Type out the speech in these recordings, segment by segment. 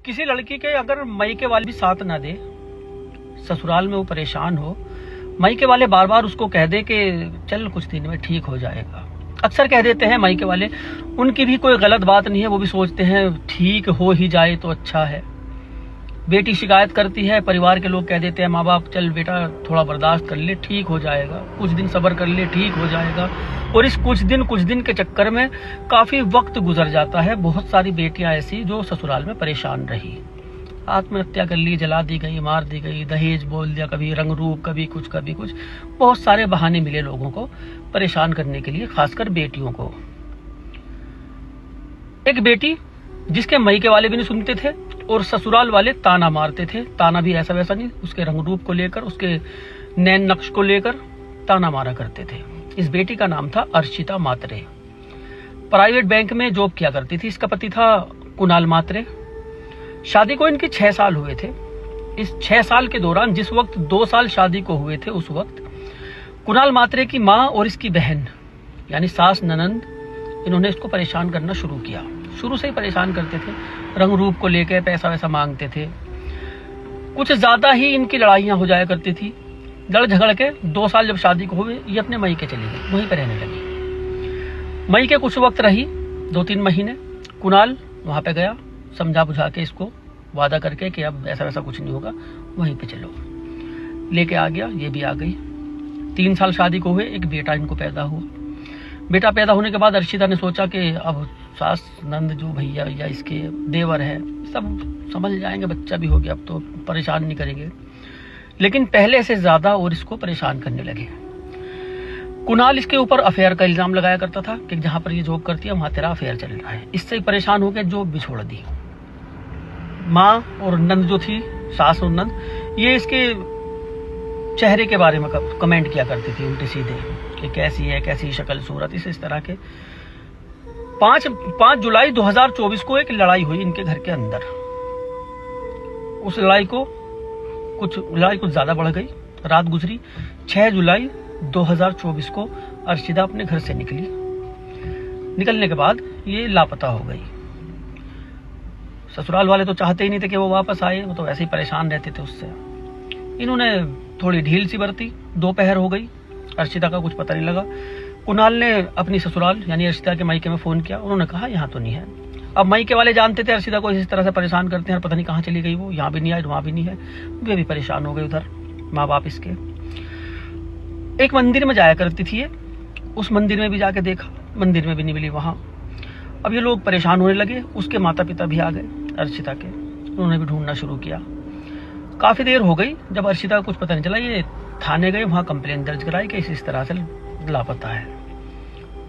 किसी लड़की के अगर मायके वाले भी साथ ना दे, ससुराल में वो परेशान हो, मायके वाले बार बार उसको कह दे कि चल कुछ दिन में ठीक हो जाएगा, अक्सर कह देते हैं मायके वाले, उनकी भी कोई गलत बात नहीं है, वो भी सोचते हैं ठीक हो ही जाए तो अच्छा है। बेटी शिकायत करती है, परिवार के लोग कह देते हैं, माँ बाप चल बेटा थोड़ा बर्दाश्त कर ले, ठीक हो जाएगा, कुछ दिन सब्र कर ले, ठीक हो जाएगा। और इस कुछ दिन के चक्कर में काफी वक्त गुजर जाता है। बहुत सारी बेटियां ऐसी जो ससुराल में परेशान रही, आत्महत्या कर ली, जला दी गई, मार दी गई, दहेज बोल दिया, कभी रंग रूप, कभी कुछ। बहुत सारे बहाने मिले लोगों को परेशान करने के लिए, खासकर बेटियों को। एक बेटी जिसके मायके वाले भी नहीं सुनते थे और ससुराल वाले ताना मारते थे, ताना भी ऐसा वैसा नहीं, उसके रंग रूप को लेकर, उसके नैन नक्श को लेकर ताना मारा करते थे। इस बेटी का नाम था अर्शिता मात्रे। प्राइवेट बैंक में जॉब किया करती थी। इसका पति था कुणाल मात्रे। शादी को इनके 6 साल हुए थे। इस 6 साल के दौरान जिस वक्त 2 साल शादी को हुए थे, उस वक्त कुणाल मात्रे की माँ और इसकी बहन यानी सास ननंद, इन्होंने इसको परेशान करना शुरू किया। शुरू से ही परेशान करते थे, रंग रूप को लेकर पैसा वैसा मांगते थे। कुछ ज्यादा ही इनकी लड़ाइयां हो जाया करती थी। लड़ झगड़ के 2 साल जब शादी को हुए, ये अपने मायके चली गई, वहीं पर रहने लगी। मायके कुछ वक्त रही, 2-3 महीने। कुणाल वहां पे गया, समझा बुझा के इसको, वादा करके कि अब ऐसा वैसा कुछ नहीं होगा, वहीं पे चलो, लेके आ गया। ये भी आ गई। 3 साल शादी को हुए, एक बेटा इनको पैदा हुआ। बेटा पैदा होने के बाद अर्शिता ने सोचा कि अब सास नंद जो भैया या इसके देवर है सब समझ जाएंगे, बच्चा भी हो गया, अब तो परेशान नहीं करेंगे। लेकिन पहले से ज्यादा और इसको परेशान करने लगे। कुणाल इसके ऊपर अफेयर का इल्जाम लगाया करता था कि जहां पर ये जॉब करती है वहां तेरा अफेयर चल रहा है। इससे परेशान होकर जॉब भी छोड़ दी। माँ और नंद जो थी, सास और नंद, ये इसके चेहरे के बारे में कमेंट किया करती थी उल्टे सीधे कि कैसी है, कैसी शक्ल सूरत, इस तरह के। 5 जुलाई 2024 को एक लड़ाई हुई इनके घर के अंदर। उस लड़ाई कुछ ज्यादा बढ़ गई। रात गुजरी। 6 जुलाई 2024 को अर्शिता अपने घर से निकली। निकलने के बाद ये लापता हो गई। ससुराल वाले तो चाहते ही नहीं थे कि वो वापस आए, वो तो वैसे ही परेशान रहते थे उससे। इन्होंने थोड़ी ढील सी बरती। दोपहर हो गई, अर्शिता का कुछ पता नहीं लगा। कुणाल ने अपनी ससुराल यानी अर्शिता के मायके में फोन किया। उन्होंने कहा यहाँ तो नहीं है। अब मायके वाले जानते थे अर्शिता को इस तरह से परेशान करते हैं, पता नहीं कहाँ चली गई वो, यहाँ भी नहीं आई, वहां भी नहीं है। वे भी परेशान हो गए उधर, माँ बाप इसके। एक मंदिर में जाया करती थी ये, उस मंदिर में भी जाके देखा, मंदिर में भी नहीं मिली वहां। अब ये लोग परेशान होने लगे। उसके माता पिता भी आ गए अर्शिता के, उन्होंने भी ढूंढना शुरू किया। काफी देर हो गई। जब अर्शिता को कुछ पता नहीं चला, ये थाने गए, वहां कंप्लेन दर्ज कराई कि इस तरह से लापता है।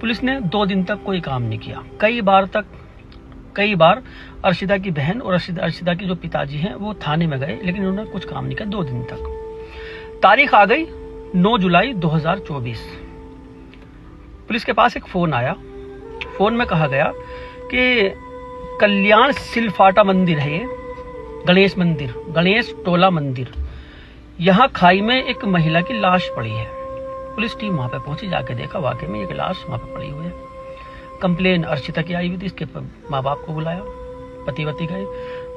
पुलिस ने 2 दिन तक कोई काम नहीं किया। कई बार अर्शिता की बहन और अर्शिता की जो पिताजी हैं वो थाने में गए, लेकिन उन्होंने कुछ काम नहीं किया 2 दिन तक। तारीख आ गई 9 जुलाई 2024। पुलिस के पास एक फोन आया। फोन में कहा गया कि कल्याण सिलफाटा मंदिर है ये, गणेश टोला मंदिर, यहाँ खाई में एक महिला की लाश पड़ी है। पुलिस टीम वहां पे पहुंची, जाके देखा, वाकई में एक लाश वहां पे पड़ी हुई है। कंप्लेन अर्शिता की आई हुई थी। इसके माँ बाप को बुलाया, पति वती गए,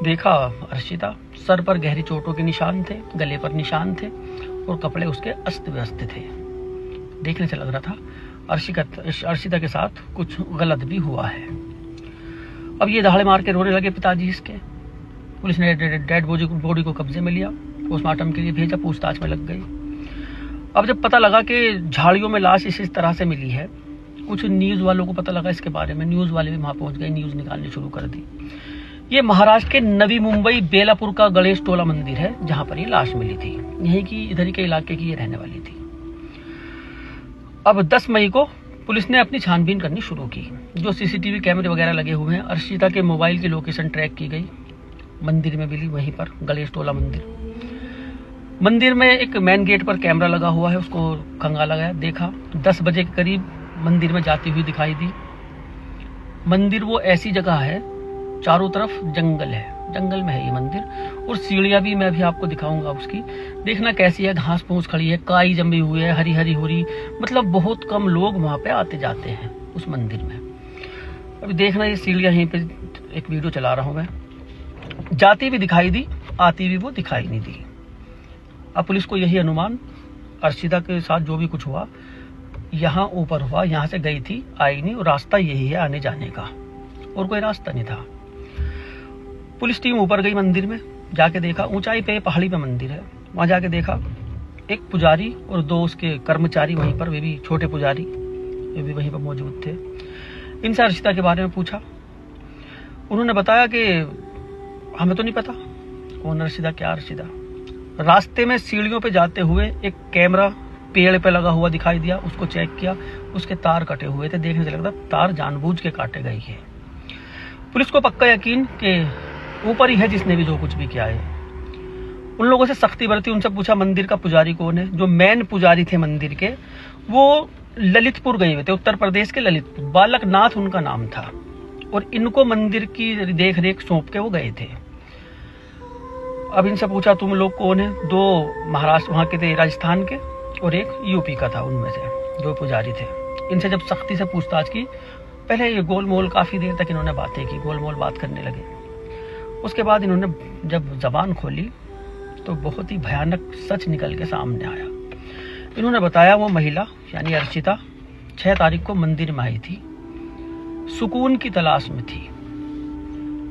देखा अर्शिता, सर पर गहरी चोटों के निशान थे, गले पर निशान थे और कपड़े उसके अस्त व्यस्त थे। देखने से लग रहा था अर्शिता के साथ कुछ गलत भी हुआ है। अब ये दहाड़े मार के रोने लगे पिताजी इसके। पुलिस ने डेड बॉडी को कब्जे में लिया, पोस्टमार्टम के लिए भेजा, पूछताछ में लग गई। अब जब पता लगा कि झाड़ियों में लाश इस तरह से मिली है, कुछ न्यूज वालों को पता लगा इसके बारे में, न्यूज वाले भी वहां पहुंच गए, न्यूज निकालनी शुरू कर दी। ये महाराष्ट्र के नवी मुंबई बेलापुर का गणेश टोला मंदिर है जहां पर ये लाश मिली थी। यहीं की, इधर ही के इलाके की ये रहने वाली थी। अब 10 मई को पुलिस ने अपनी छानबीन करनी शुरू की। जो सीसीटीवी कैमरे वगैरह लगे हुए हैं, अर्शिता के मोबाइल की लोकेशन ट्रैक की गई। मंदिर में मिली, वहीं पर गणेश टोला मंदिर में एक मेन गेट पर कैमरा लगा हुआ है, उसको खंगाला गया, देखा। 10 बजे के करीब मंदिर में जाती हुई दिखाई दी। मंदिर वो ऐसी जगह है, चारों तरफ जंगल है, जंगल में है ये मंदिर। और सीढ़ियां भी मैं भी आपको दिखाऊंगा उसकी, देखना कैसी है। घास फूस खड़ी है, काई जमी हुई है, हरी हरी हो रही, मतलब बहुत कम लोग वहां पे आते जाते हैं उस मंदिर में। अभी देखना ये सीढ़ियां, यहीं पे एक वीडियो चला रहा हूं मैं, जाती भी दिखाई दी, आती भी वो दिखाई नहीं दी। अब पुलिस को यही अनुमान, अर्शिता के साथ जो भी कुछ हुआ यहाँ ऊपर हुआ, यहाँ से गई थी, आई नहीं, और रास्ता यही है आने जाने का, और कोई रास्ता नहीं था। पुलिस टीम ऊपर गई मंदिर में, जाके देखा ऊंचाई पे पहाड़ी पे मंदिर है, वहां जाके देखा एक पुजारी और 2 उसके कर्मचारी वहीं पर, वे भी छोटे पुजारी, वे भी वहीं पर मौजूद थे। इनसे अर्शिता के बारे में पूछा, उन्होंने बताया कि हमें तो नहीं पता कौन अर्शिता, क्या अर्शिता। रास्ते में सीढ़ियों पे जाते हुए एक कैमरा पेड़ पे लगा हुआ दिखाई दिया, उसको चेक किया, उसके तार कटे हुए थे, देखने से लगता तार जानबूझ के काटे गई है। पुलिस को पक्का यकीन कि ऊपर ही है जिसने भी जो कुछ भी किया है। उन लोगों से सख्ती बरती, उनसे पूछा मंदिर का पुजारी कौन है। जो मेन पुजारी थे मंदिर के, वो ललितपुर गए हुए थे, उत्तर प्रदेश के ललितपुर, बालक नाथ उनका नाम था, और इनको मंदिर की देख रेख सौंप के वो गए थे। अब इनसे पूछा तुम लोग कौन है। 2 महाराष्ट्र वहां के थे, राजस्थान के, और एक यूपी का था, उनमें से 2 पुजारी थे। इनसे जब सख्ती से पूछताछ की, पहले ये गोलमोल काफी देर तक इन्होंने बातें की, गोलमोल बात करने लगे। उसके बाद इन्होंने जब जबान खोली तो बहुत ही भयानक सच निकल के सामने आया। इन्होंने बताया वो महिला यानी अर्शिता 6 तारीख को मंदिर में आई थी, सुकून की तलाश में थी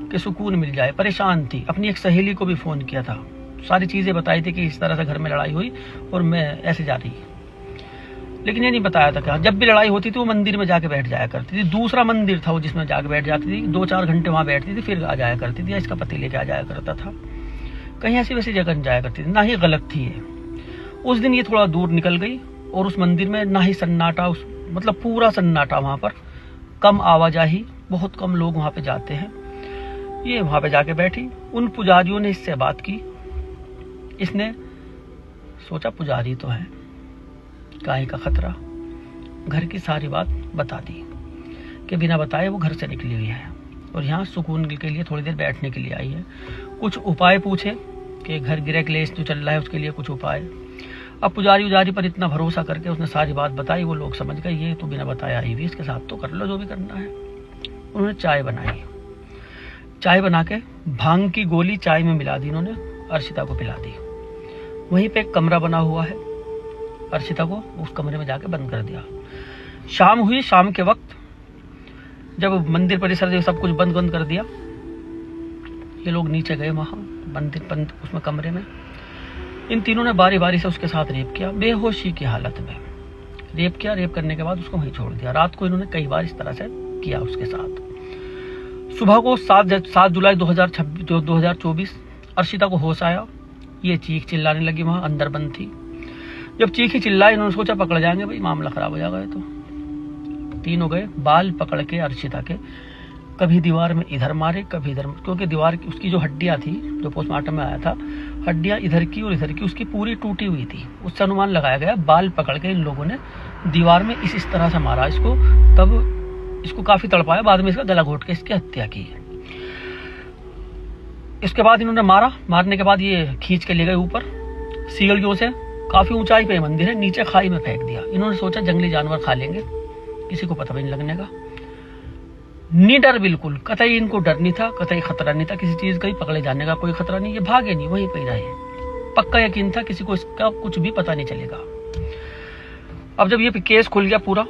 कि सुकून मिल जाए, परेशान थी। अपनी एक सहेली को भी फोन किया था, सारी चीजें बताई थी कि इस तरह से घर में लड़ाई हुई और मैं ऐसे जा रही, लेकिन ये नहीं बताया था कि जब भी लड़ाई होती थी वो मंदिर में जाके बैठ जाया करती थी। दूसरा मंदिर था वो जिसमें जाके बैठ जाती थी, 2-4 घंटे वहां बैठती थी, फिर आ जाया करती थी, इसका पति लेके आ जाया करता था। कहीं ऐसी वैसी जगह जाया करती थी, ना ही गलत थी ये। उस दिन ये थोड़ा दूर निकल गई और उस मंदिर में ना ही सन्नाटा, मतलब पूरा सन्नाटा, वहां पर कम आवाजाही, बहुत कम लोग वहां पे जाते हैं। ये वहां पे जाके बैठी, उन पुजारियों ने इससे बात की। इसने सोचा पुजारी तो है, काहे का खतरा, घर की सारी बात बता दी कि बिना बताए वो घर से निकली हुई है और यहाँ सुकून के लिए थोड़ी देर बैठने के लिए आई है। कुछ उपाय पूछे कि घर गृह क्लेश जो चल रहा है उसके लिए कुछ उपाय। अब पुजारी उजारी पर इतना भरोसा करके उसने सारी बात बताई, वो लोग समझ गए ये तो बिना बताया आई हुई, इसके साथ तो कर लो जो भी करना है। उन्होंने चाय बनाई, चाय बना के भांग की गोली चाय में मिला दी, इन्होंने अर्शिता को पिला दी। वहीं पे एक कमरा बना हुआ है, अर्शिता को उस कमरे में जाके बंद कर दिया। शाम हुई, शाम के वक्त जब मंदिर परिसर जो सब कुछ बंद कर दिया, ये लोग नीचे गए वहां मंदिर बंद उसमें कमरे में। इन तीनों ने बारी बारी से उसके साथ रेप किया, बेहोशी की हालत में रेप किया। रेप करने के बाद उसको वहीं छोड़ दिया। रात को इन्होंने कई बार इस तरह से किया उसके साथ। सुबह को 7 जुलाई 2024 अर्शिता को होश आया, ये चीख चिल्लाने लगी, वहां अंदर बंद थी। जब चीखी चिल्लाई, इन्होंने सोचा पकड़ जाएंगे भाई, मामला खराब हो जाएगा। तो तीनों गए, बाल पकड़ के अर्शिता के कभी दीवार में इधर मारे, कभी इधर, क्योंकि दीवार की उसकी जो हड्डियां थी, जो पोस्टमार्टम में आया था, हड्डियां इधर की और इधर की उसकी पूरी टूटी हुई थी। उससे अनुमान लगाया गया बाल पकड़ के इन लोगों ने दीवार में इस तरह से मारा इसको, तब इसको काफी तड़पाया, बाद में इसका गला घोट के इसकी हत्या की। इसके बाद इन्होंने मारने के बाद ये खींच के ले गए ऊपर सीढ़ियों से, काफी ऊंचाई पे मंदिर है, नीचे खाई में फेंक दिया। इन्होंने सोचा जंगली जानवर खा लेंगे, किसी को पता भी नहीं लगने का। निडर बिल्कुल, कतई इनको डर नहीं था, कतई खतरा नहीं था किसी चीज का, पकड़े जाने का कोई खतरा नहीं, ये भागे नहीं, वहीं पे रहे। पक्का यकीन था किसी को इसका कुछ भी पता नहीं चलेगा। अब जब ये केस खुल गया पूरा,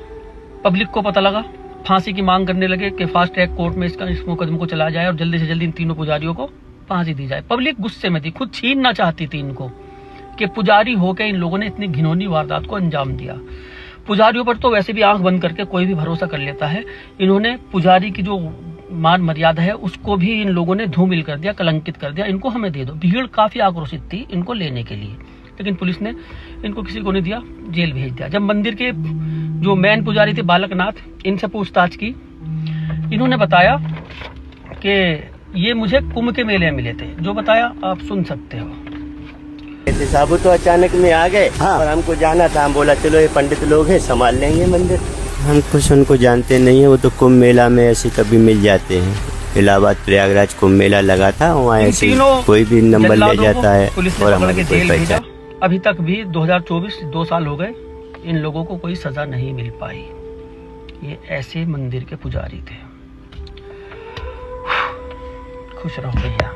पब्लिक को पता लगा, फांसी की मांग करने लगे कि फास्ट ट्रैक कोर्ट में इस मुकदमे को चलाया जाए और जल्दी से जल्दी इन तीनों पुजारियों को फांसी दी जाए। पब्लिक गुस्से में थी, खुद छीनना चाहती थी इनको कि पुजारी होकर इन लोगों ने इतनी घिनौनी वारदात को अंजाम दिया। पुजारियों पर तो वैसे भी आंख बंद करके कोई भी भरोसा कर लेता है, इन्होंने पुजारी की जो मान मर्यादा है उसको भी इन लोगों ने धूमिल कर दिया, कलंकित कर दिया। इनको हमें दे दो। भीड़ काफी आक्रोशित थी इनको लेने के लिए, लेकिन पुलिस ने इनको किसी को नहीं दिया, जेल भेज दिया। जब मंदिर के जो मेन पुजारी थे बालक नाथ, इनसे पूछताछ की, इन्होंने बताया कि ये मुझे कुंभ के मेले में मिले थे। जो बताया आप सुन सकते हो। साबू तो अचानक में आ गए, हाँ। और हमको जाना था, हम बोला चलो ये पंडित लोग हैं संभाल लेंगे मंदिर। हम कुछ उनको जानते नहीं है, वो तो कुंभ मेला में ऐसे कभी मिल जाते हैं। इलाहाबाद प्रयागराज कुंभ मेला लगा था, वहाँ ऐसे कोई भी नंबर ले जाता है और हमारे कोई पहचान। अभी तक भी 2024 2 साल हो गए, इन लोगों को कोई सजा नहीं मिल पाई। ये ऐसे मंदिर के पुजारी थे। खुश रहो भैया।